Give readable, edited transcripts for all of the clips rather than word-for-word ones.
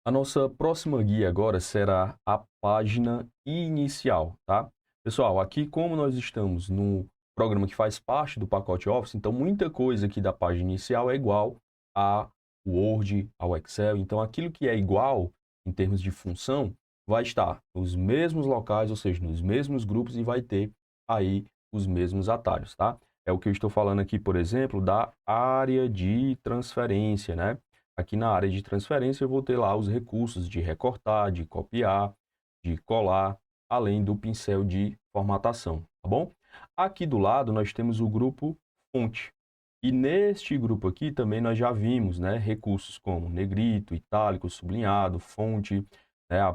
A nossa próxima guia agora será a página inicial, tá? Pessoal, aqui como nós estamos no programa que faz parte do pacote Office, então muita coisa aqui da página inicial é igual ao Word, ao Excel. Então aquilo que é igual em termos de função vai estar nos mesmos locais, ou seja, nos mesmos grupos e vai ter aí os mesmos atalhos, tá? É o que eu estou falando aqui, por exemplo, da área de transferência, né? Aqui na área de transferência eu vou ter lá os recursos de recortar, de copiar, de colar, além do pincel de formatação, tá bom? Aqui do lado nós temos o grupo fonte. E neste grupo aqui também nós já vimos, né, recursos como negrito, itálico, sublinhado, fonte, né,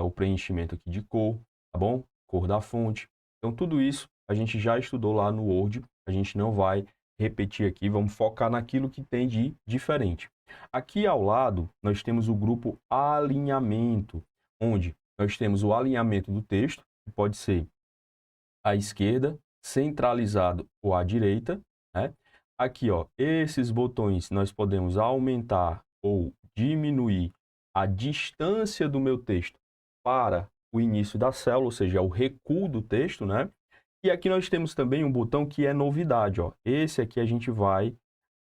o preenchimento aqui de cor, tá bom? Cor da fonte. Então tudo isso a gente já estudou lá no Word, a gente não vai repetir aqui, vamos focar naquilo que tem de diferente. Aqui ao lado, nós temos o grupo alinhamento, onde nós temos o alinhamento do texto, que pode ser à esquerda, centralizado ou à direita, né? Aqui, ó, esses botões nós podemos aumentar ou diminuir a distância do meu texto para o início da célula, ou seja, o recuo do texto, né? E aqui nós temos também um botão que é novidade, ó. Esse aqui a gente vai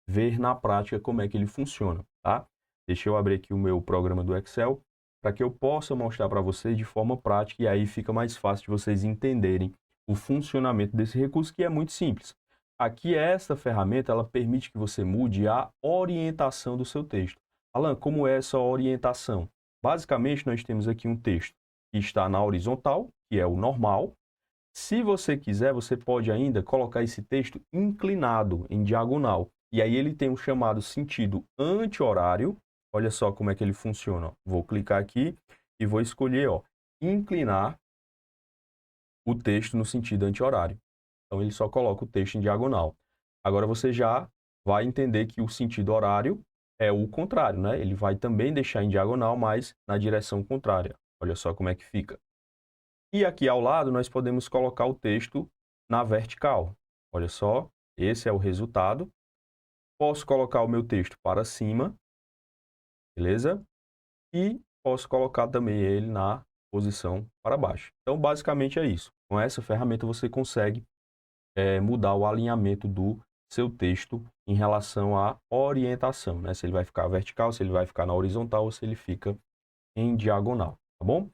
ver na prática como é que ele funciona, tá? Deixa eu abrir aqui o meu programa do Excel para que eu possa mostrar para vocês de forma prática e aí fica mais fácil de vocês entenderem o funcionamento desse recurso, que é muito simples. Aqui, essa ferramenta, ela permite que você mude a orientação do seu texto. Alan, como é essa orientação? Basicamente, nós temos aqui um texto que está na horizontal, que é o normal. Se você quiser, você pode ainda colocar esse texto inclinado, em diagonal. E aí ele tem o chamado sentido anti-horário. Olha só como é que ele funciona. Ó. Vou clicar aqui e vou escolher, ó, inclinar o texto no sentido anti-horário. Então ele só coloca o texto em diagonal. Agora você já vai entender que o sentido horário é o contrário, né? Ele vai também deixar em diagonal, mas na direção contrária. Olha só como é que fica. E aqui ao lado nós podemos colocar o texto na vertical. Olha só, esse é o resultado. Posso colocar o meu texto para cima, beleza? E posso colocar também ele na posição para baixo. Então, basicamente é isso. Com essa ferramenta você consegue mudar o alinhamento do seu texto em relação à orientação, né? Se ele vai ficar vertical, se ele vai ficar na horizontal ou se ele fica em diagonal, tá bom?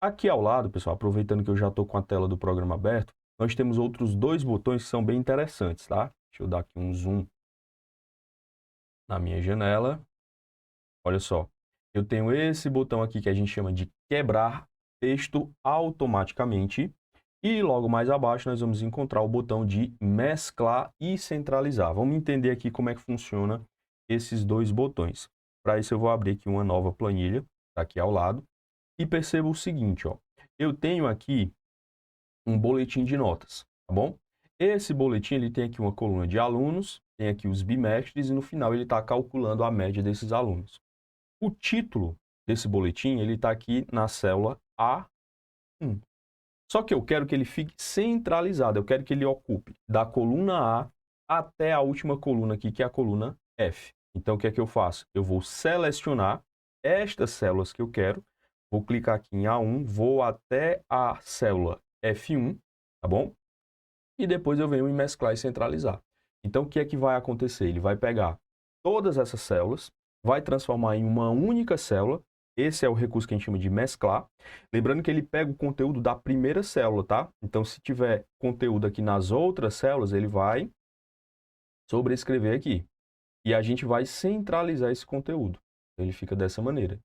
Aqui ao lado, pessoal, aproveitando que eu já estou com a tela do programa aberto, nós temos outros dois botões que são bem interessantes, tá? Deixa eu dar aqui um zoom na minha janela. Olha só, eu tenho esse botão aqui que a gente chama de quebrar texto automaticamente. E logo mais abaixo nós vamos encontrar o botão de mesclar e centralizar. Vamos entender aqui como é que funciona esses dois botões. Para isso eu vou abrir aqui uma nova planilha, tá aqui ao lado. E perceba o seguinte, ó, eu tenho aqui um boletim de notas, tá bom? Esse boletim ele tem aqui uma coluna de alunos, tem aqui os bimestres e no final ele está calculando a média desses alunos. O título desse boletim ele está aqui na célula A1. Só que eu quero que ele fique centralizado, eu quero que ele ocupe da coluna A até a última coluna aqui, que é a coluna F. Então, o que é que eu faço? Eu vou selecionar estas células que eu quero, vou clicar aqui em A1, vou até a célula F1, tá bom? E depois eu venho em mesclar e centralizar. Então, o que é que vai acontecer? Ele vai pegar todas essas células, vai transformar em uma única célula. Esse é o recurso que a gente chama de mesclar. Lembrando que ele pega o conteúdo da primeira célula, tá? Então, se tiver conteúdo aqui nas outras células, ele vai sobrescrever aqui. E a gente vai centralizar esse conteúdo. Então, ele fica dessa maneira.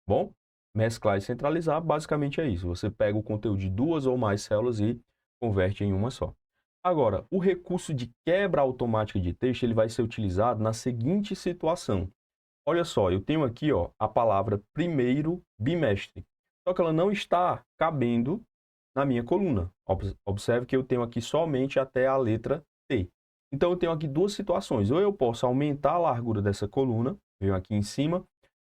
Bom, mesclar e centralizar basicamente é isso. Você pega o conteúdo de duas ou mais células e converte em uma só. Agora, o recurso de quebra automática de texto ele vai ser utilizado na seguinte situação. Olha só, eu tenho aqui ó, a palavra primeiro bimestre, só que ela não está cabendo na minha coluna. Observe que eu tenho aqui somente até a letra T. Então, eu tenho aqui duas situações. Ou eu posso aumentar a largura dessa coluna, venho aqui em cima,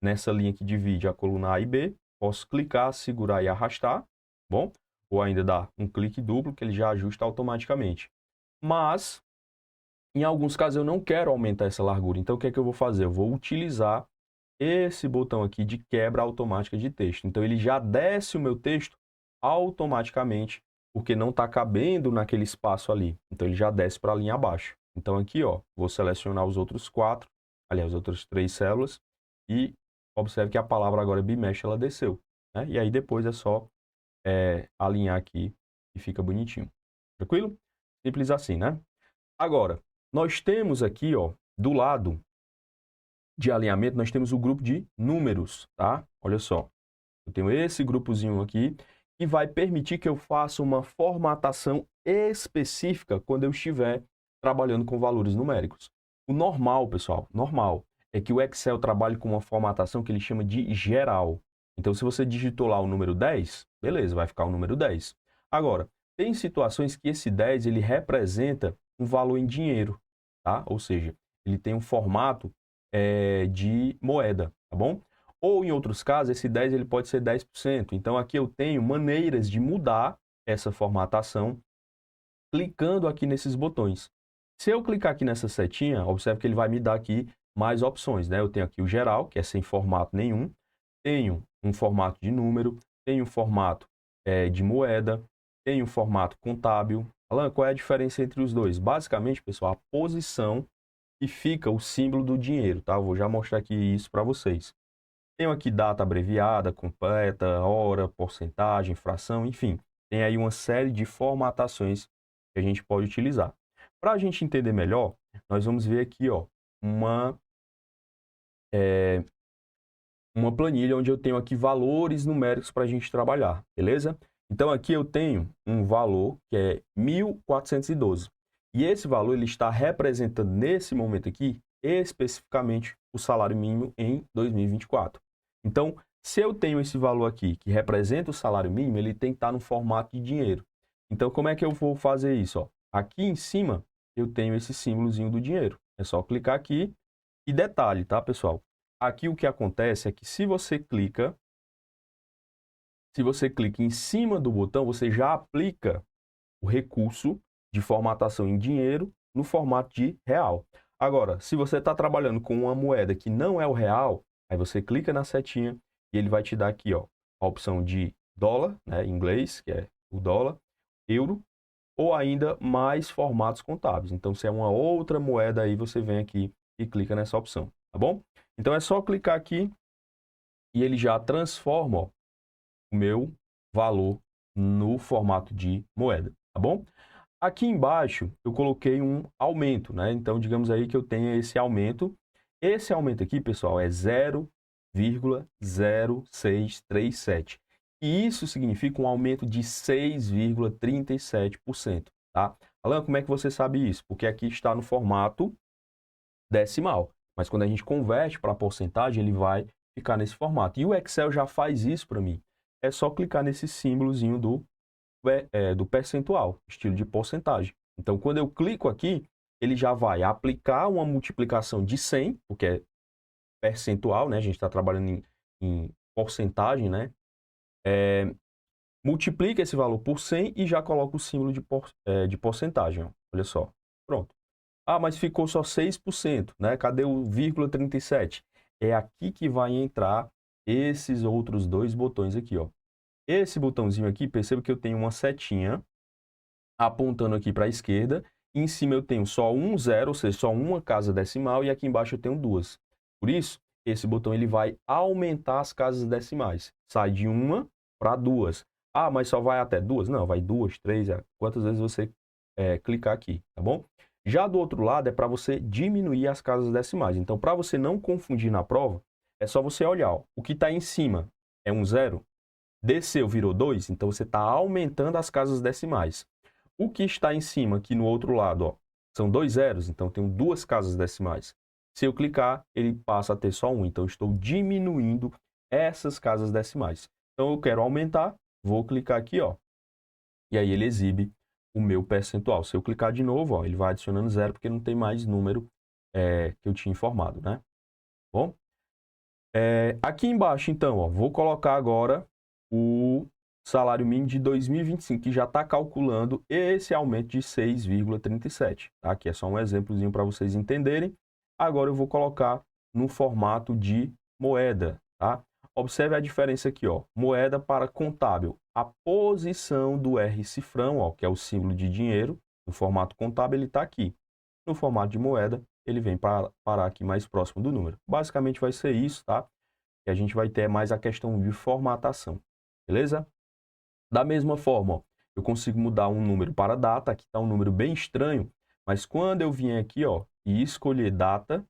nessa linha que divide a coluna A e B, posso clicar, segurar e arrastar, bom? Ou ainda dar um clique duplo, que ele já ajusta automaticamente. Mas, em alguns casos, eu não quero aumentar essa largura. Então, o que é que eu vou fazer? Eu vou utilizar esse botão aqui de quebra automática de texto. Então, ele já desce o meu texto automaticamente, porque não está cabendo naquele espaço ali. Então, ele já desce para a linha abaixo. Então, aqui, ó, vou selecionar os outros 4, aliás, as outras 3 células, e observe que a palavra agora bimesh, ela desceu, né? E aí, depois é só alinhar aqui e fica bonitinho. Tranquilo? Simples assim, né? Agora, nós temos aqui, ó, do lado de alinhamento, nós temos o grupo de números, tá? Olha só, eu tenho esse grupozinho aqui que vai permitir que eu faça uma formatação específica quando eu estiver trabalhando com valores numéricos. O normal, pessoal, normal, é que o Excel trabalhe com uma formatação que ele chama de geral. Então, se você digitou lá o número 10, beleza, vai ficar o número 10. Agora, tem situações que esse 10 ele representa um valor em dinheiro, tá? Ou seja, ele tem um formato de moeda, tá bom? Ou em outros casos, esse 10 ele pode ser 10%. Então aqui eu tenho maneiras de mudar essa formatação clicando aqui nesses botões. Se eu clicar aqui nessa setinha, observe que ele vai me dar aqui mais opções, né? Eu tenho aqui o geral, que é sem formato nenhum, tenho um formato de número, tenho um formato de moeda, tenho um formato contábil. Alan, qual é a diferença entre os dois? Basicamente, pessoal, a posição que fica o símbolo do dinheiro, tá? Eu vou já mostrar aqui isso para vocês. Tenho aqui data abreviada, completa, hora, porcentagem, fração, enfim. Tem aí uma série de formatações que a gente pode utilizar. Para a gente entender melhor, nós vamos ver aqui, ó, uma planilha onde eu tenho aqui valores numéricos para a gente trabalhar, beleza? Então aqui eu tenho um valor que é 1.412. E esse valor ele está representando nesse momento aqui especificamente o salário mínimo em 2024. Então, se eu tenho esse valor aqui que representa o salário mínimo, ele tem que estar no formato de dinheiro. Então, como é que eu vou fazer isso? Ó? Aqui em cima eu tenho esse símbolozinho do dinheiro. É só clicar aqui e detalhe, tá, pessoal? Aqui o que acontece é que se você clica em cima do botão, você já aplica o recurso de formatação em dinheiro no formato de real. Agora, se você está trabalhando com uma moeda que não é o real, aí você clica na setinha e ele vai te dar aqui, ó, a opção de dólar, né, em inglês, que é o dólar, euro, ou ainda mais formatos contábeis. Então, se é uma outra moeda aí, você vem aqui e clica nessa opção, tá bom? Então, é só clicar aqui e ele já transforma, ó, o meu valor no formato de moeda, tá bom? Aqui embaixo eu coloquei um aumento, né? Então, digamos aí que eu tenha esse aumento. Esse aumento aqui, pessoal, é 0,0637. E isso significa um aumento de 6,37%, tá? Alan, como é que você sabe isso? Porque aqui está no formato decimal. Mas quando a gente converte para porcentagem, ele vai ficar nesse formato. E o Excel já faz isso para mim. É só clicar nesse símbolozinho do percentual, estilo de porcentagem. Então, quando eu clico aqui, ele já vai aplicar uma multiplicação de 100, porque é percentual, né? A gente está trabalhando em porcentagem, né? Multiplica esse valor por 100 e já coloca o símbolo de porcentagem. Ó. Olha só. Pronto. Ah, mas ficou só 6%, né? Cadê o 0,37? É aqui que vai entrar esses outros dois botões aqui, ó. Esse botãozinho aqui, perceba que eu tenho uma setinha apontando aqui para a esquerda. E em cima eu tenho só um zero, ou seja, só uma casa decimal, e aqui embaixo eu tenho duas. Por isso, esse botão ele vai aumentar as casas decimais. Sai de uma para duas. Ah, mas só vai até duas? Não, vai duas, três, quantas vezes você clicar aqui, tá bom? Já do outro lado é para você diminuir as casas decimais. Então, para você não confundir na prova, é só você olhar. Ó, o que está em cima é um zero, desceu, virou 2, então você está aumentando as casas decimais. O que está em cima, aqui no outro lado, ó, são 2 zeros, então tenho duas casas decimais. Se eu clicar, ele passa a ter só um, então eu estou diminuindo essas casas decimais. Então eu quero aumentar, vou clicar aqui, ó, e aí ele exibe o meu percentual. Se eu clicar de novo, ó, ele vai adicionando zero, porque não tem mais número que eu tinha informado, né? Bom, aqui embaixo, então, ó, vou colocar agora o salário mínimo de 2025, que já está calculando esse aumento de 6,37. Tá? Aqui é só um exemplozinho para vocês entenderem. Agora eu vou colocar no formato de moeda, tá? Observe a diferença aqui, ó. Moeda para contábil. A posição do R cifrão, ó, que é o símbolo de dinheiro, no formato contábil, ele está aqui. No formato de moeda, ele vem para parar aqui mais próximo do número. Basicamente vai ser isso, tá? E a gente vai ter mais a questão de formatação, beleza? Da mesma forma, ó, eu consigo mudar um número para data. Aqui está um número bem estranho, mas quando eu vier aqui, ó, e escolher data,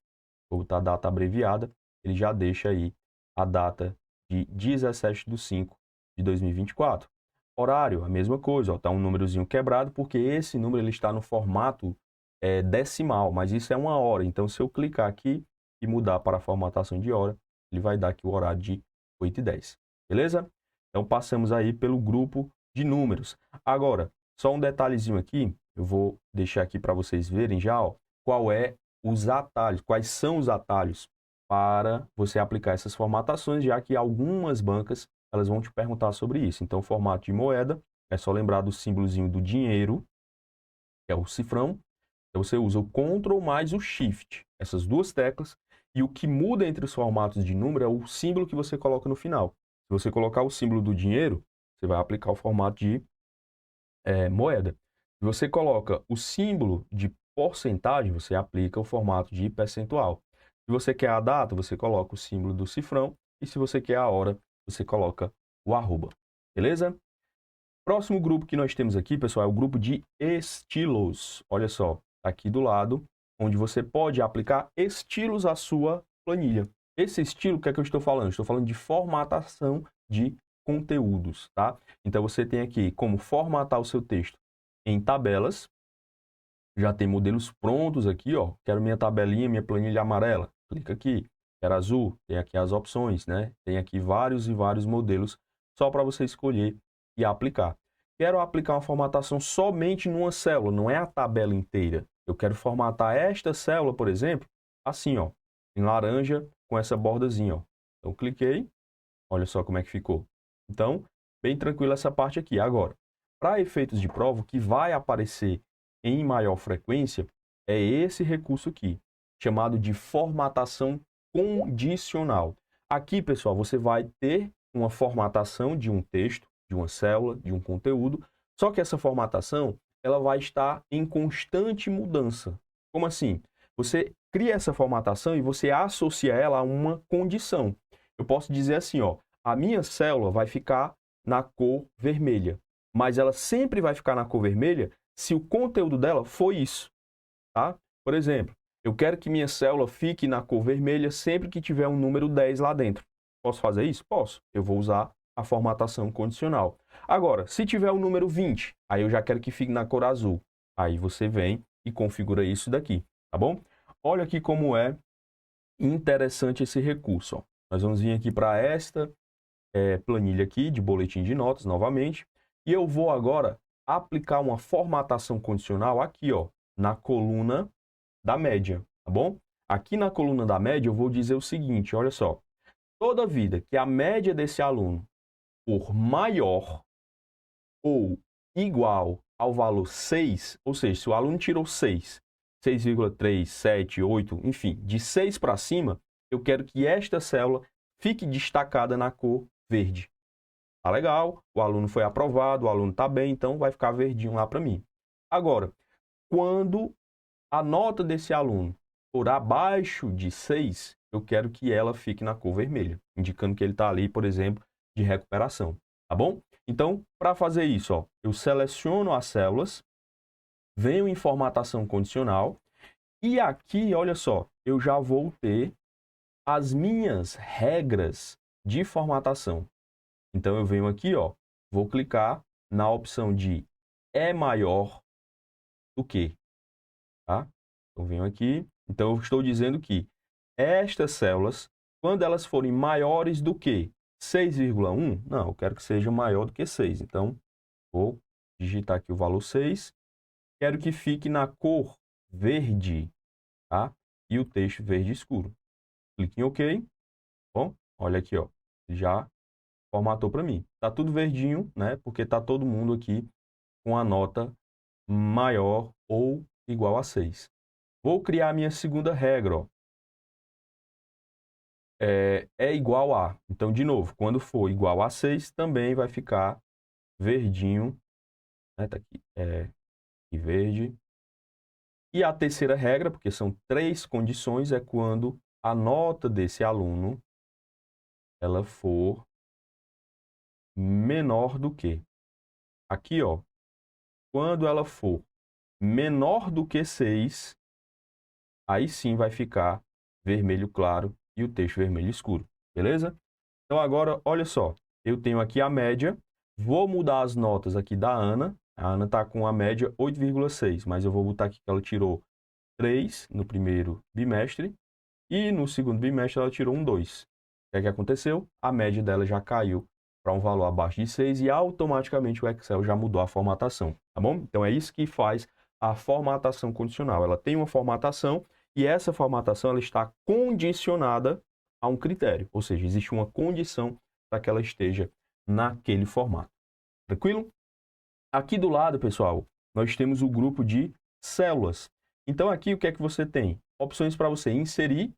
vou botar data abreviada, ele já deixa aí a data de 17/5/2024. Horário, a mesma coisa, ó, tá um númerozinho quebrado, porque esse número ele está no formato decimal, mas isso é uma hora. Então, se eu clicar aqui e mudar para a formatação de hora, ele vai dar aqui o horário de 8h10, beleza? Então, passamos aí pelo grupo de números. Agora, só um detalhezinho aqui, eu vou deixar aqui para vocês verem já, ó, quais são os atalhos para você aplicar essas formatações, já que algumas bancas elas vão te perguntar sobre isso. Então, formato de moeda, é só lembrar do símbolozinho do dinheiro, que é o cifrão. Então, você usa o Ctrl mais o Shift, essas duas teclas, e o que muda entre os formatos de número é o símbolo que você coloca no final. Se você colocar o símbolo do dinheiro, você vai aplicar o formato de moeda. Se você coloca o símbolo de porcentagem, você aplica o formato de percentual. Se você quer a data, você coloca o símbolo do cifrão. E se você quer a hora, você coloca o arroba. Beleza? Próximo grupo que nós temos aqui, pessoal, é o grupo de estilos. Olha só, aqui do lado, onde você pode aplicar estilos à sua planilha. Esse estilo, o que é que eu estou falando? Estou falando de formatação de conteúdos, tá? Então, você tem aqui como formatar o seu texto em tabelas. Já tem modelos prontos aqui, ó. Quero minha tabelinha, minha planilha amarela. Clica aqui. Quero azul. Tem aqui as opções, né? Tem aqui vários e vários modelos só para você escolher e aplicar. Quero aplicar uma formatação somente numa célula, não é a tabela inteira. Eu quero formatar esta célula, por exemplo, assim, ó, em laranja com essa bordazinha, ó. Então, cliquei. Olha só como é que ficou. Então, bem tranquilo essa parte aqui. Agora, para efeitos de prova, o que vai aparecer em maior frequência é esse recurso aqui, chamado de formatação condicional. Aqui, pessoal, você vai ter uma formatação de um texto, de uma célula, de um conteúdo, só que essa formatação ela vai estar em constante mudança. Como assim? Você cria essa formatação e você associa ela a uma condição. Eu posso dizer assim, ó, a minha célula vai ficar na cor vermelha, mas ela sempre vai ficar na cor vermelha se o conteúdo dela for isso, tá? Por exemplo, eu quero que minha célula fique na cor vermelha sempre que tiver um número 10 lá dentro. Posso fazer isso? Posso. Eu vou usar a formatação condicional. Agora, se tiver o número 20, aí eu já quero que fique na cor azul. Aí você vem e configura isso daqui, tá bom? Olha aqui como é interessante esse recurso, ó. Nós vamos vir aqui para esta planilha aqui de boletim de notas novamente. E eu vou agora aplicar uma formatação condicional aqui, ó, na coluna da média, tá bom? Aqui na coluna da média eu vou dizer o seguinte, olha só. Toda vida que a média desse aluno for maior ou igual ao valor 6, ou seja, se o aluno tirou 6, 6,3, 7, 8, enfim, de 6 para cima, eu quero que esta célula fique destacada na cor verde. Tá legal, o aluno foi aprovado, o aluno está bem, então vai ficar verdinho lá para mim. Agora, quando a nota desse aluno for abaixo de 6, eu quero que ela fique na cor vermelha, indicando que ele está ali, por exemplo, de recuperação, tá bom? Então, para fazer isso, ó, eu seleciono as células, venho em formatação condicional e aqui, olha só, eu já vou ter as minhas regras de formatação. Então, eu venho aqui, ó, vou clicar na opção de é maior do que, tá? Eu venho aqui, então eu estou dizendo que estas células, quando elas forem maiores do que 6,1, não, eu quero que seja maior do que 6. Então, vou digitar aqui o valor 6. Quero que fique na cor verde, tá? E o texto verde escuro. Clique em OK. Bom, olha aqui, ó, já formatou para mim. Tá tudo verdinho, né? Porque tá todo mundo aqui com a nota maior ou igual a 6. Vou criar a minha segunda regra, ó. é igual a. Então, de novo, quando for igual a 6, também vai ficar verdinho, né? Tá aqui, e verde. E a terceira regra, porque são 3 condições, é quando a nota desse aluno ela for menor do que. Aqui, ó, quando ela for menor do que 6, aí sim vai ficar vermelho claro e o texto vermelho escuro, beleza? Então agora, olha só, eu tenho aqui a média, vou mudar as notas aqui da Ana. A Ana está com a média 8,6, mas eu vou botar aqui que ela tirou 3 no primeiro bimestre e no segundo bimestre ela tirou um 2. O que é que aconteceu? A média dela já caiu para um valor abaixo de 6 e automaticamente o Excel já mudou a formatação, tá bom? Então é isso que faz a formatação condicional. Ela tem uma formatação e essa formatação ela está condicionada a um critério, ou seja, existe uma condição para que ela esteja naquele formato. Tranquilo? Aqui do lado, pessoal, nós temos o grupo de células. Então aqui o que é que você tem? Opções para você inserir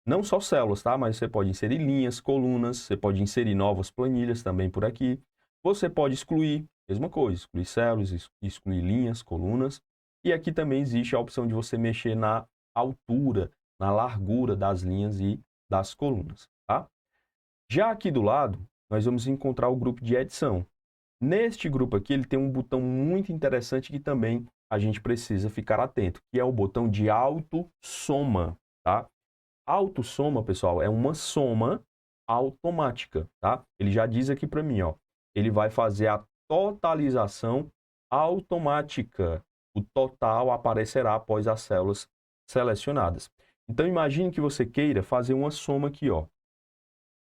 não só células, tá? Mas você pode inserir linhas, colunas, você pode inserir novas planilhas também por aqui. Você pode excluir, mesma coisa, excluir células, excluir linhas, colunas. E aqui também existe a opção de você mexer na altura, na largura das linhas e das colunas, tá? Já aqui do lado, nós vamos encontrar o grupo de edição. Neste grupo aqui, ele tem um botão muito interessante que também a gente precisa ficar atento, que é o botão de autossoma, tá? Autossoma, pessoal, é uma soma automática, tá? Ele já diz aqui para mim, ó, ele vai fazer a totalização automática. O total aparecerá após as células selecionadas. Então, imagine que você queira fazer uma soma aqui, ó.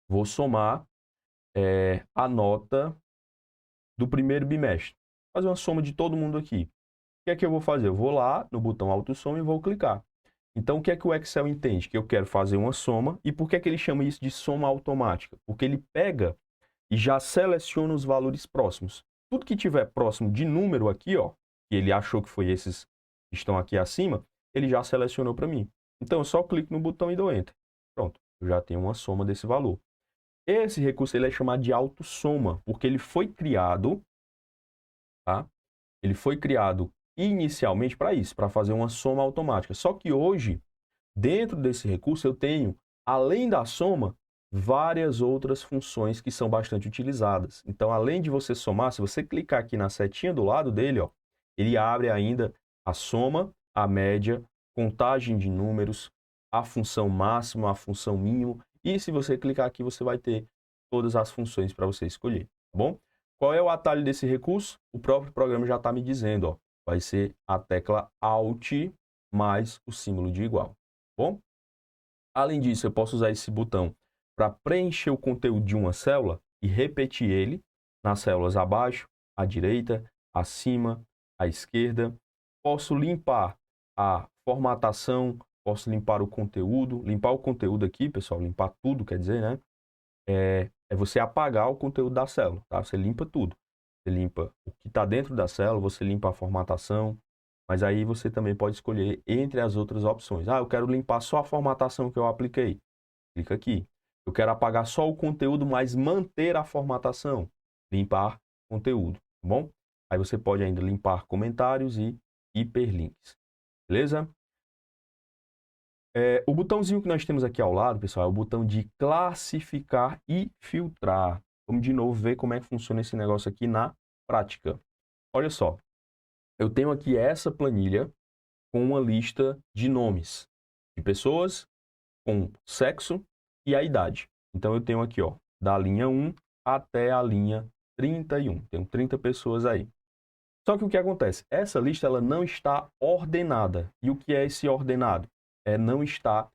Vou somar a nota do primeiro bimestre. Fazer uma soma de todo mundo aqui. O que é que eu vou fazer? Eu vou lá no botão autossoma e vou clicar. Então, o que é que o Excel entende? Que eu quero fazer uma soma. E por que é que ele chama isso de soma automática? Porque ele pega e já seleciona os valores próximos. Tudo que tiver próximo de número aqui, ó, que ele achou que foi esses que estão aqui acima, ele já selecionou para mim. Então, eu só clico no botão e dou Enter. Pronto, eu já tenho uma soma desse valor. Esse recurso ele é chamado de autossoma, porque ele foi criado, tá? Ele foi criado inicialmente para isso, para fazer uma soma automática. Só que hoje, dentro desse recurso, eu tenho, além da soma, várias outras funções que são bastante utilizadas. Então, além de você somar, se você clicar aqui na setinha do lado dele, ó, ele abre ainda a soma, a média, contagem de números, a função máxima, a função mínima. E se você clicar aqui, você vai ter todas as funções para você escolher, tá bom? Qual é o atalho desse recurso? O próprio programa já está me dizendo, ó, vai ser a tecla Alt mais o símbolo de igual, tá bom? Além disso, eu posso usar esse botão para preencher o conteúdo de uma célula e repetir ele nas células abaixo, à direita, acima, à esquerda. Posso limpar a formatação, posso limpar o conteúdo. Limpar o conteúdo aqui, pessoal, limpar tudo, quer dizer, né? É você apagar o conteúdo da célula, tá? Você limpa tudo. Você limpa o que está dentro da célula, você limpa a formatação, mas aí você também pode escolher entre as outras opções. Ah, eu quero limpar só a formatação que eu apliquei. Clica aqui. Eu quero apagar só o conteúdo, mas manter a formatação. Limpar conteúdo, tá bom? Aí você pode ainda limpar comentários e hiperlinks. Beleza? O botãozinho que nós temos aqui ao lado, pessoal, é o botão de classificar e filtrar. Vamos de novo ver como é que funciona esse negócio aqui na prática. Olha só, eu tenho aqui essa planilha com uma lista de nomes de pessoas com sexo e a idade. Então eu tenho aqui, ó, da linha 1 até a linha 31. Tenho 30 pessoas aí. Só que o que acontece? Essa lista ela não está ordenada. E o que é esse ordenado? Não está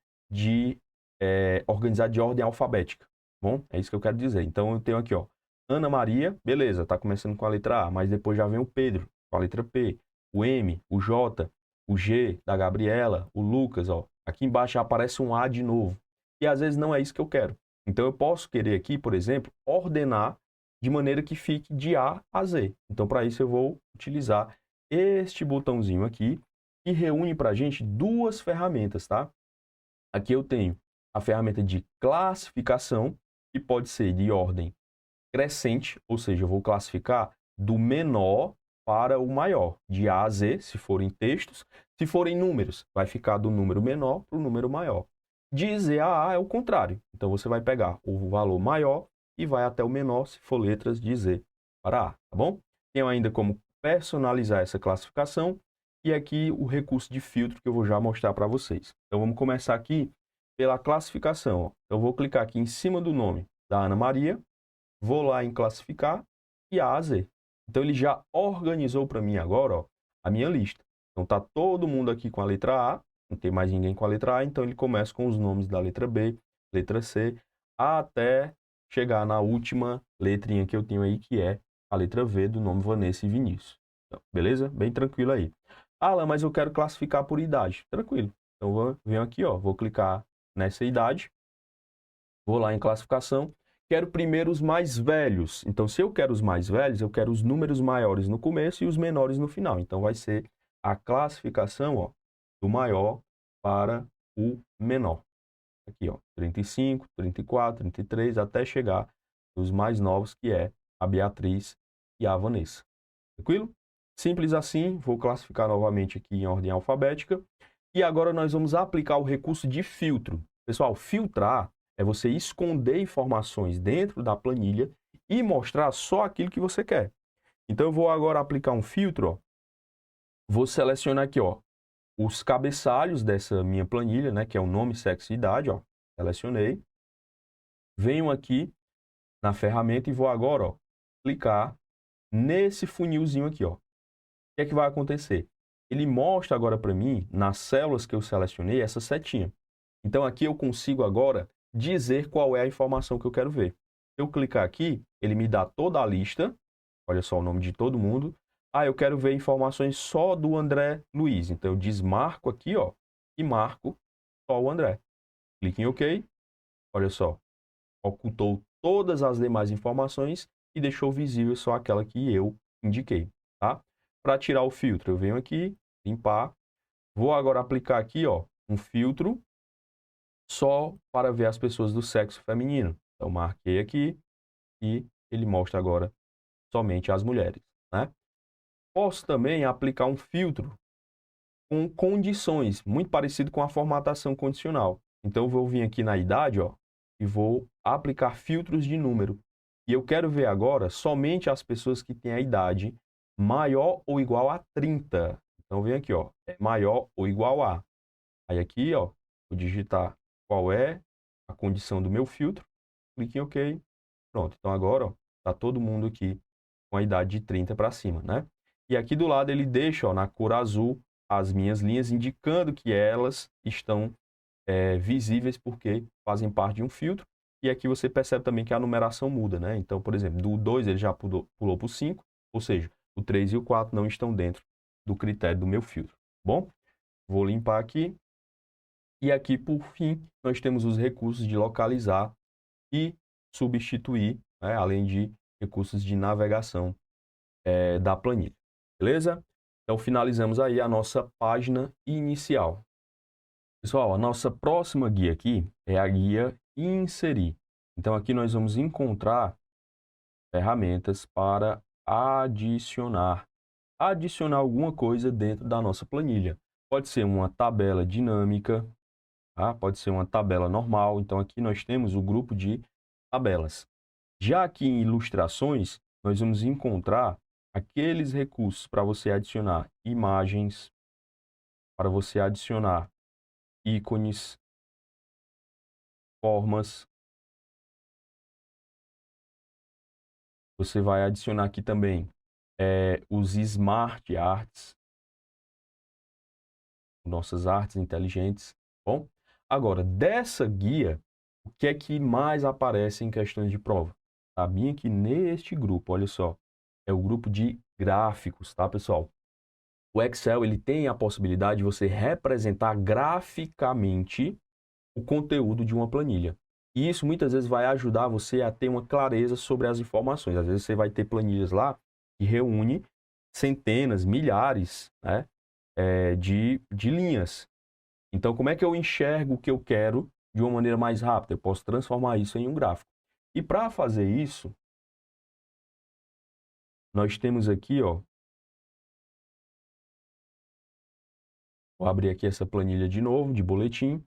organizado de ordem alfabética. Bom, é isso que eu quero dizer. Então eu tenho aqui, ó, Ana Maria, beleza, está começando com a letra A, mas depois já vem o Pedro, com a letra P, o M, o J, o G da Gabriela, o Lucas, ó. Aqui embaixo já aparece um A de novo. E às vezes não é isso que eu quero. Então eu posso querer aqui, por exemplo, ordenar de maneira que fique de A a Z. Então para isso eu vou utilizar este botãozinho aqui, que reúne para a gente duas ferramentas, tá? Aqui eu tenho a ferramenta de classificação, que pode ser de ordem crescente, ou seja, eu vou classificar do menor para o maior, de A a Z, se forem textos. Se forem números, vai ficar do número menor para o número maior. De Z a A é o contrário. Então, você vai pegar o valor maior e vai até o menor, se for letras de Z para A, tá bom? Tenho ainda como personalizar essa classificação e aqui o recurso de filtro que eu vou já mostrar para vocês. Então, vamos começar aqui pela classificação. Ó. Eu vou clicar aqui em cima do nome da Ana Maria, vou lá em classificar e A a Z. Então, ele já organizou para mim agora, ó, a minha lista. Então, está todo mundo aqui com a letra A, não tem mais ninguém com a letra A, então ele começa com os nomes da letra B, letra C, até chegar na última letrinha que eu tenho aí, que é a letra V do nome Vanessa e Vinícius. Então, beleza? Bem tranquilo aí. Alan, mas eu quero classificar por idade. Tranquilo. Então, eu venho aqui, ó, vou clicar nessa idade, vou lá em classificação. Quero primeiro os mais velhos. Então, se eu quero os mais velhos, eu quero os números maiores no começo e os menores no final. Então, vai ser a classificação, ó, do maior para o menor. Aqui, ó, 35, 34, 33, até chegar nos mais novos, que é a Beatriz e a Vanessa. Tranquilo? Simples assim, vou classificar novamente aqui em ordem alfabética. E agora nós vamos aplicar o recurso de filtro. Pessoal, filtrar é você esconder informações dentro da planilha e mostrar só aquilo que você quer. Então, eu vou agora aplicar um filtro. Ó. Vou selecionar aqui, ó, os cabeçalhos dessa minha planilha, né, que é o nome, sexo e idade. Ó. Selecionei. Venho aqui na ferramenta e vou agora, ó, clicar nesse funilzinho aqui. Ó. O que é que vai acontecer? Ele mostra agora para mim, nas células que eu selecionei, essa setinha. Então, aqui eu consigo agora dizer qual é a informação que eu quero ver. Se eu clicar aqui, ele me dá toda a lista. Olha só o nome de todo mundo. Ah, eu quero ver informações só do André Luiz. Então, eu desmarco aqui, ó, e marco só o André. Clique em OK. Olha só, ocultou todas as demais informações e deixou visível só aquela que eu indiquei, tá? Para tirar o filtro, eu venho aqui, limpar. Vou agora aplicar aqui, ó, um filtro só para ver as pessoas do sexo feminino. Então, marquei aqui e ele mostra agora somente as mulheres, né? Posso também aplicar um filtro com condições, muito parecido com a formatação condicional. Então, eu vou vir aqui na idade, ó, e vou aplicar filtros de número. E eu quero ver agora somente as pessoas que têm a idade maior ou igual a 30. Então, vem aqui, ó, é maior ou igual a. Aí aqui, ó, vou digitar qual é a condição do meu filtro, clique em OK. Pronto, então agora, ó, tá todo mundo aqui com a idade de 30 para cima, né? E aqui do lado ele deixa, ó, na cor azul as minhas linhas, indicando que elas estão visíveis porque fazem parte de um filtro. E aqui você percebe também que a numeração muda, né? Então, por exemplo, do 2 ele já pulou para o 5, ou seja, o 3 e o 4 não estão dentro do critério do meu filtro. Bom, vou limpar aqui. E aqui, por fim, nós temos os recursos de localizar e substituir, né? Além de recursos de navegação da planilha. Beleza? Então, finalizamos aí a nossa página inicial. Pessoal, a nossa próxima guia aqui é a guia Inserir. Então, aqui nós vamos encontrar ferramentas para adicionar alguma coisa dentro da nossa planilha. Pode ser uma tabela dinâmica, tá? Pode ser uma tabela normal. Então, aqui nós temos o grupo de tabelas. Já aqui em ilustrações, nós vamos encontrar aqueles recursos para você adicionar imagens, para você adicionar ícones, formas. Você vai adicionar aqui também os Smart Arts, nossas artes inteligentes. Bom, agora, dessa guia, o que é que mais aparece em questões de prova? Tá bem aqui neste grupo, olha só, é o grupo de gráficos, tá, pessoal? O Excel, ele tem a possibilidade de você representar graficamente o conteúdo de uma planilha. E isso muitas vezes vai ajudar você a ter uma clareza sobre as informações. Às vezes você vai ter planilhas lá que reúne centenas, milhares, né, de linhas. Então, como é que eu enxergo o que eu quero de uma maneira mais rápida, eu posso transformar isso em um gráfico. E para fazer isso, nós temos aqui, ó, vou abrir aqui essa planilha de novo, de boletim.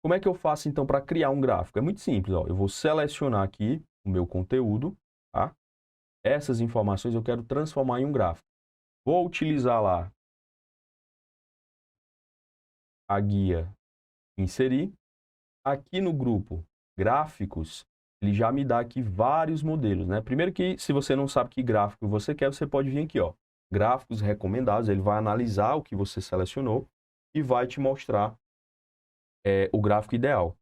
Como é que eu faço, então, para criar um gráfico? É muito simples, ó. Eu vou selecionar aqui o meu conteúdo, tá? Essas informações eu quero transformar em um gráfico. Vou utilizar lá a guia Inserir. Aqui no grupo Gráficos, ele já me dá aqui vários modelos, né? Primeiro que, se você não sabe que gráfico você quer, você pode vir aqui, ó. Gráficos recomendados, ele vai analisar o que você selecionou e vai te mostrar o gráfico ideal.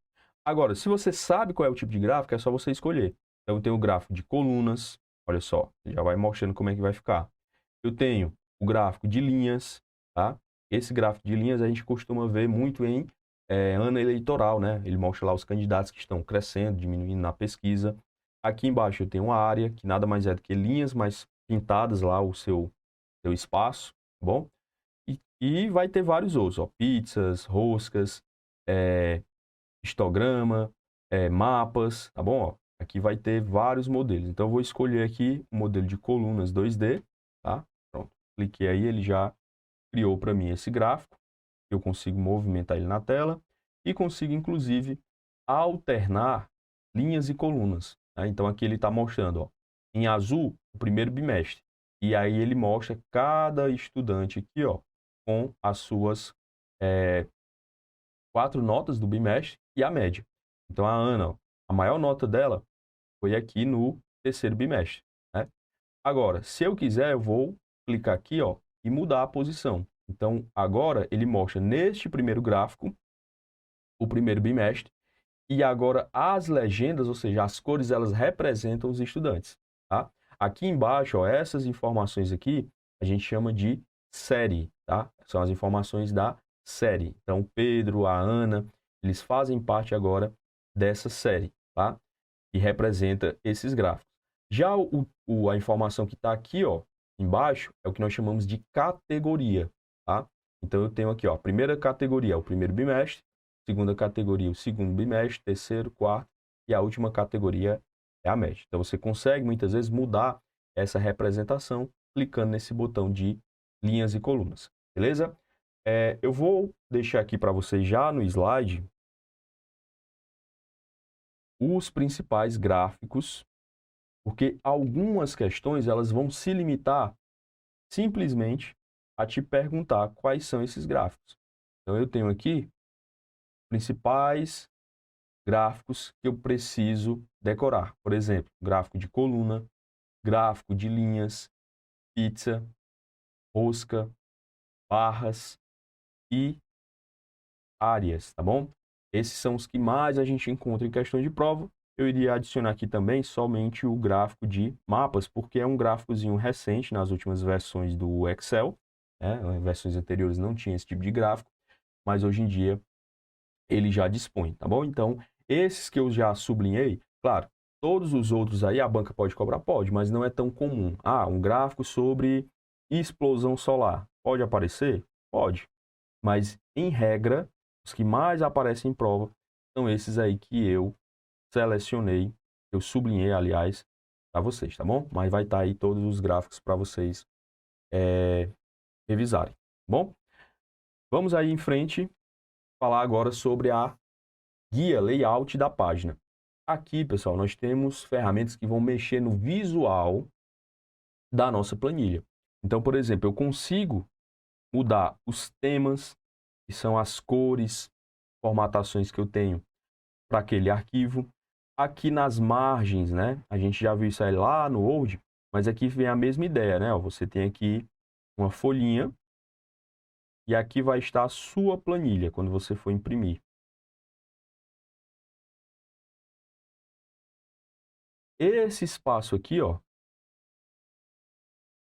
Agora, se você sabe qual é o tipo de gráfico, é só você escolher. Então, eu tenho o gráfico de colunas, olha só, já vai mostrando como é que vai ficar. Eu tenho o gráfico de linhas, tá? Esse gráfico de linhas a gente costuma ver muito em ano eleitoral, né? Ele mostra lá os candidatos que estão crescendo, diminuindo na pesquisa. Aqui embaixo eu tenho uma área, que nada mais é do que linhas, mas pintadas lá o seu espaço, tá bom? E vai ter vários outros, ó, pizzas, roscas, histograma, mapas, tá bom? Ó, aqui vai ter vários modelos. Então, eu vou escolher aqui o modelo de colunas 2D, tá? Pronto, cliquei aí, ele já criou para mim esse gráfico. Eu consigo movimentar ele na tela e consigo, inclusive, alternar linhas e colunas, tá? Então, aqui ele está mostrando, ó, em azul, o primeiro bimestre. E aí ele mostra cada estudante aqui, ó, com as suas 4 notas do bimestre e a média. Então, a Ana, ó, a maior nota dela foi aqui no terceiro bimestre, né? Agora, se eu quiser, eu vou clicar aqui, ó, e mudar a posição. Então, agora ele mostra neste primeiro gráfico o primeiro bimestre e agora as legendas, ou seja, as cores, elas representam os estudantes, tá? Aqui embaixo, ó, essas informações aqui, a gente chama de série, tá? São as informações da série. Então, o Pedro, a Ana, eles fazem parte agora dessa série, tá? E representa esses gráficos. Já a informação que está aqui, ó, embaixo, é o que nós chamamos de categoria, tá? Então, eu tenho aqui, ó, a primeira categoria é o primeiro bimestre, segunda categoria o segundo bimestre, terceiro, quarto, e a última categoria é a média. Então, você consegue, muitas vezes, mudar essa representação clicando nesse botão de linhas e colunas, beleza? Eu vou deixar aqui para vocês já no slide os principais gráficos, porque algumas questões elas vão se limitar simplesmente a te perguntar quais são esses gráficos. Então, eu tenho aqui principais gráficos que eu preciso decorar. Por exemplo, gráfico de coluna, gráfico de linhas, pizza, rosca, barras e áreas, tá bom? Esses são os que mais a gente encontra em questões de prova. Eu iria adicionar aqui também somente o gráfico de mapas, porque é um gráficozinho recente nas últimas versões do Excel, né? Em versões anteriores não tinha esse tipo de gráfico, mas hoje em dia ele já dispõe, tá bom? Então, esses que eu já sublinhei, claro, todos os outros aí a banca pode cobrar? Pode, mas não é tão comum. Ah, um gráfico sobre explosão solar. Pode aparecer? Pode. Mas, em regra, os que mais aparecem em prova são esses aí que eu selecionei, eu sublinhei, aliás, para vocês, tá bom? Mas vai estar aí todos os gráficos para vocês revisarem, tá bom? Vamos aí em frente, falar agora sobre a guia layout da página. Aqui, pessoal, nós temos ferramentas que vão mexer no visual da nossa planilha. Então, por exemplo, eu consigo mudar os temas, que são as cores, formatações que eu tenho para aquele arquivo. Aqui nas margens, né? A gente já viu isso aí lá no Word, mas aqui vem a mesma ideia, né? Você tem aqui uma folhinha e aqui vai estar a sua planilha quando você for imprimir. Esse espaço aqui, ó,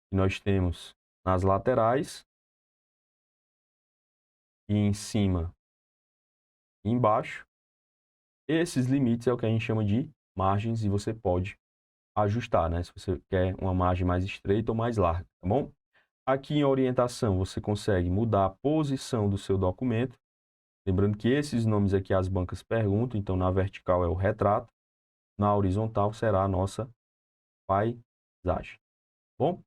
que nós temos nas laterais e em cima e embaixo, esses limites é o que a gente chama de margens e você pode ajustar, né? Se você quer uma margem mais estreita ou mais larga, tá bom? Aqui em orientação você consegue mudar a posição do seu documento. Lembrando que esses nomes aqui as bancas perguntam, então na vertical é o retrato, na horizontal será a nossa paisagem. Bom,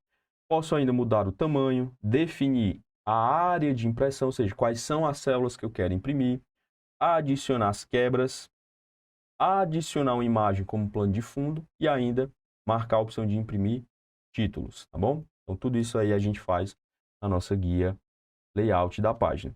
posso ainda mudar o tamanho, definir a área de impressão, ou seja, quais são as células que eu quero imprimir, adicionar as quebras, adicionar uma imagem como plano de fundo e ainda marcar a opção de imprimir títulos, tá bom? Então, tudo isso aí a gente faz na nossa guia layout da página.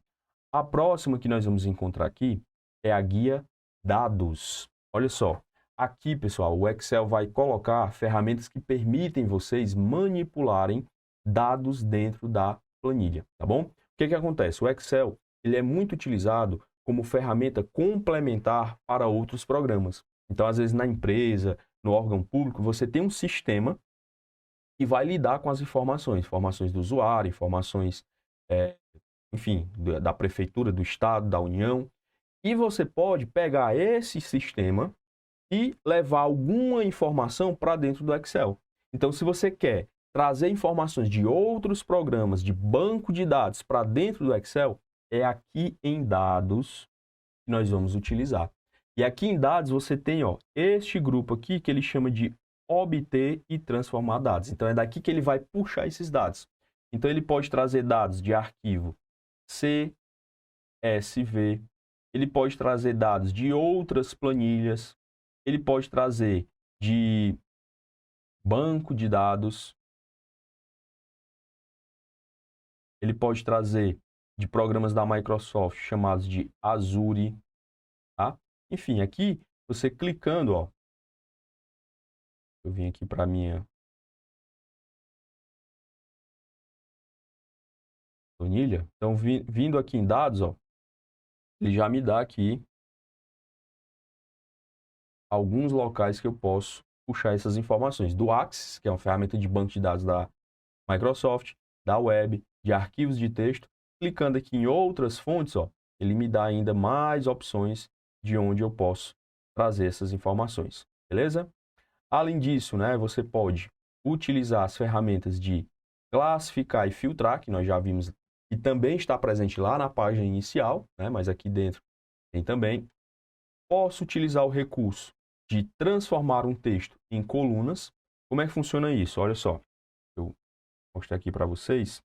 A próxima que nós vamos encontrar aqui é a guia dados. Olha só, aqui, pessoal, o Excel vai colocar ferramentas que permitem vocês manipularem dados dentro da planilha, tá bom? O que que acontece? O Excel, ele é muito utilizado como ferramenta complementar para outros programas. Então, às vezes, na empresa, no órgão público, você tem um sistema que vai lidar com as informações do usuário, informações, enfim, da prefeitura, do estado, da União. E você pode pegar esse sistema e levar alguma informação para dentro do Excel. Então, se você quer trazer informações de outros programas, de banco de dados para dentro do Excel, é aqui em dados que nós vamos utilizar. E aqui em dados você tem este grupo aqui que ele chama de obter e transformar dados. Então, é daqui que ele vai puxar esses dados. Então, ele pode trazer dados de arquivo CSV, ele pode trazer dados de outras planilhas, ele pode trazer de banco de dados, ele pode trazer de programas da Microsoft chamados de Azure, tá? Enfim, aqui você clicando, eu vim aqui para a minha planilha, então vindo aqui em dados, ele já me dá aqui alguns locais que eu posso puxar essas informações. Do Axis, que é uma ferramenta de banco de dados da Microsoft, da web, de arquivos de texto. Clicando aqui em outras fontes, ele me dá ainda mais opções de onde eu posso trazer essas informações, beleza? Além disso, né, você pode utilizar as ferramentas de classificar e filtrar, que nós já vimos, e também está presente lá na página inicial, né, mas aqui dentro tem também. Posso utilizar o recurso de transformar um texto em colunas. Como é que funciona isso? Olha só, eu vou mostrar aqui para vocês.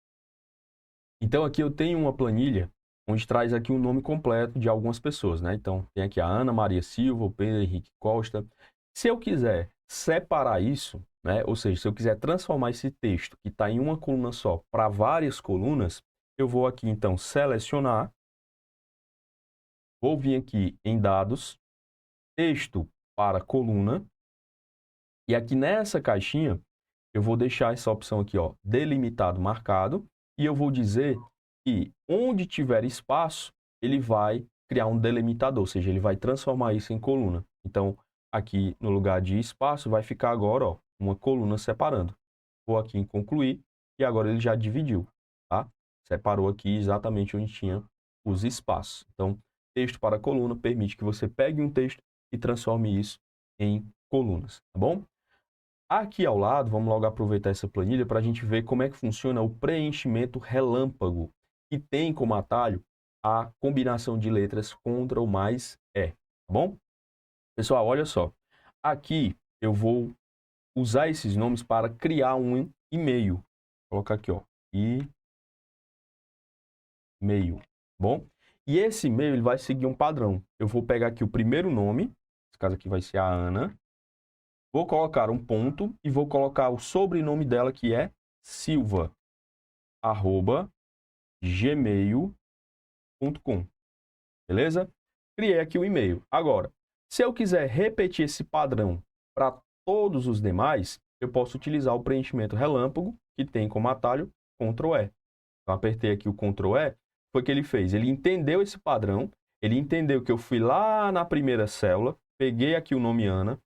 Então, aqui eu tenho uma planilha onde traz aqui o nome completo de algumas pessoas, né? Então, tem aqui a Ana Maria Silva, o Pedro Henrique Costa. Se eu quiser separar isso, né? Ou seja, se eu quiser transformar esse texto que está em uma coluna só para várias colunas, eu vou aqui, então, selecionar. Vou vir aqui em dados, texto para coluna. E aqui nessa caixinha, eu vou deixar essa opção aqui, delimitado marcado. E eu vou dizer que onde tiver espaço, ele vai criar um delimitador, ou seja, ele vai transformar isso em coluna. Então, aqui no lugar de espaço, vai ficar agora uma coluna separando. Vou aqui em concluir e agora ele já dividiu, tá? Separou aqui exatamente onde tinha os espaços. Então, texto para coluna permite que você pegue um texto e transforme isso em colunas, tá bom? Aqui ao lado, vamos logo aproveitar essa planilha para a gente ver como é que funciona o preenchimento relâmpago, que tem como atalho a combinação de letras Ctrl mais E, tá bom? Pessoal, olha só. Aqui eu vou usar esses nomes para criar um e-mail. Vou colocar aqui, e-mail, bom? E esse e-mail ele vai seguir um padrão. Eu vou pegar aqui o primeiro nome, nesse caso aqui vai ser a Ana. Vou colocar um ponto e vou colocar o sobrenome dela, que é Silva, @gmail.com. Beleza? Criei aqui o e-mail. Agora, se eu quiser repetir esse padrão para todos os demais, eu posso utilizar o preenchimento relâmpago, que tem como atalho Ctrl E. Então, apertei aqui o Ctrl E, foi o que ele fez. Ele entendeu esse padrão, ele entendeu que eu fui lá na primeira célula, peguei aqui o nome Ana,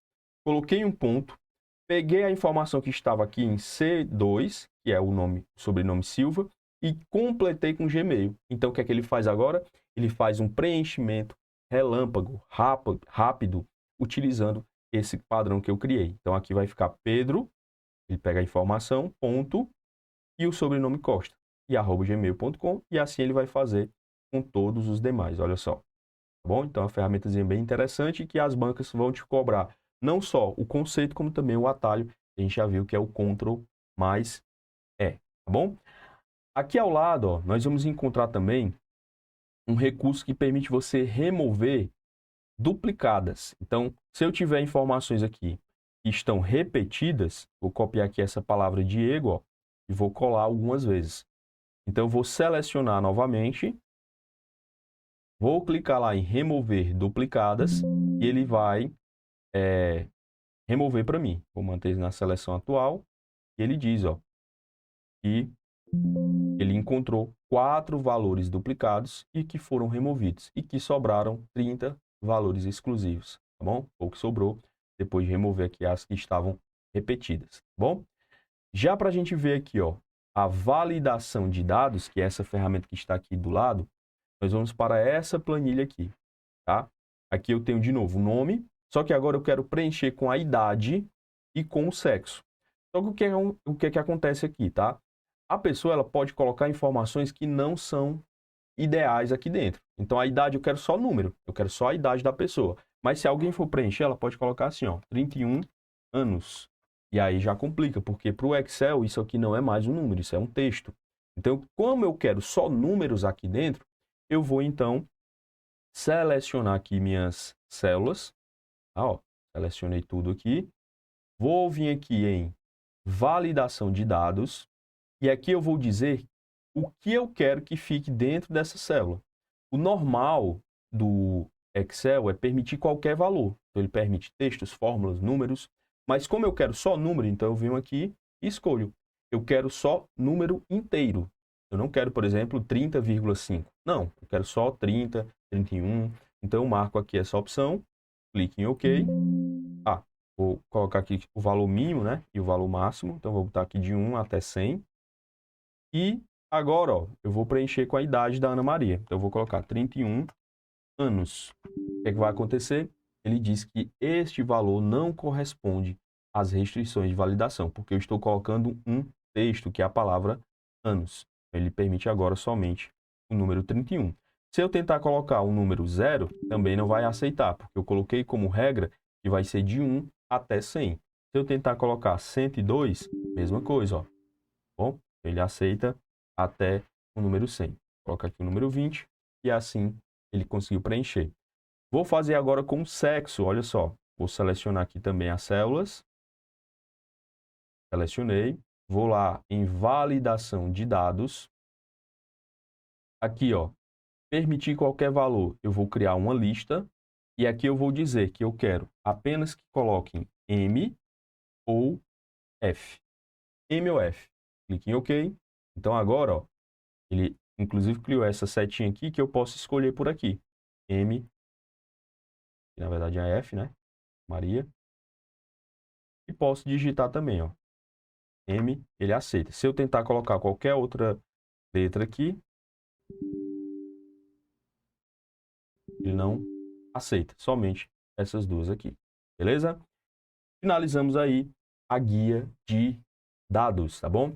coloquei um ponto, peguei a informação que estava aqui em C2, que é o sobrenome Silva, e completei com Gmail. Então, o que é que ele faz agora? Ele faz um preenchimento relâmpago, rápido, utilizando esse padrão que eu criei. Então, aqui vai ficar Pedro, ele pega a informação, ponto, e o sobrenome Costa, e @gmail.com, e assim ele vai fazer com todos os demais, olha só. Tá bom? Então, é uma ferramentazinha bem interessante que as bancas vão te cobrar não só o conceito, como também o atalho, que a gente já viu que é o Ctrl mais E, tá bom? Aqui ao lado, ó, nós vamos encontrar também um recurso que permite você remover duplicadas. Então, se eu tiver informações aqui que estão repetidas, vou copiar aqui essa palavra Diego, ó, e vou colar algumas vezes. Então, eu vou selecionar novamente, vou clicar lá em remover duplicadas e ele vai remover para mim. Vou manter na seleção atual e ele diz, ó, que ele encontrou 4 valores duplicados e que foram removidos e que sobraram 30 valores exclusivos, tá bom? Ou que sobrou depois de remover aqui as que estavam repetidas, tá bom? Já para a gente ver aqui, ó, a validação de dados, que é essa ferramenta que está aqui do lado, nós vamos para essa planilha aqui, tá? Aqui eu tenho de novo o nome, só que agora eu quero preencher com a idade e com o sexo. Só que o que acontece aqui, tá? A pessoa ela pode colocar informações que não são ideais aqui dentro. Então, a idade eu quero só número, eu quero só a idade da pessoa. Mas se alguém for preencher, ela pode colocar assim, ó, 31 anos. E aí já complica, porque para o Excel isso aqui não é mais um número, isso é um texto. Então, como eu quero só números aqui dentro, eu vou então selecionar aqui minhas células. Tá, ó, selecionei tudo aqui. Vou vir aqui em validação de dados. E aqui eu vou dizer o que eu quero que fique dentro dessa célula. O normal do Excel é permitir qualquer valor. Então, ele permite textos, fórmulas, números. Mas como eu quero só número, então eu venho aqui e escolho. Eu quero só número inteiro. Eu não quero, por exemplo, 30,5. Não, eu quero só 30, 31. Então, eu marco aqui essa opção, clique em OK. Ah, vou colocar aqui o valor mínimo, né? E o valor máximo. Então, vou botar aqui de 1 até 100. E agora, ó, eu vou preencher com a idade da Ana Maria. Então, eu vou colocar 31 anos. O que é que vai acontecer? Ele diz que este valor não corresponde às restrições de validação, porque eu estou colocando um texto, que é a palavra anos. Ele permite agora somente o número 31. Se eu tentar colocar o número 0, também não vai aceitar, porque eu coloquei como regra que vai ser de 1 até 100. Se eu tentar colocar 102, mesma coisa, ó. Bom, ele aceita até o número 100. Coloca aqui o número 20 e assim ele conseguiu preencher. Vou fazer agora com o sexo, olha só. Vou selecionar aqui também as células. Selecionei. Vou lá em validação de dados. Aqui, ó, permitir qualquer valor, eu vou criar uma lista. E aqui eu vou dizer que eu quero apenas que coloquem M ou F. M ou F. Clique em OK. Então agora, ó, ele inclusive criou essa setinha aqui que eu posso escolher por aqui. M, que na verdade é F, né? Maria. E posso digitar também, ó. M, ele aceita. Se eu tentar colocar qualquer outra letra aqui, ele não aceita. Somente essas duas aqui. Beleza? Finalizamos aí a guia de dados, tá bom?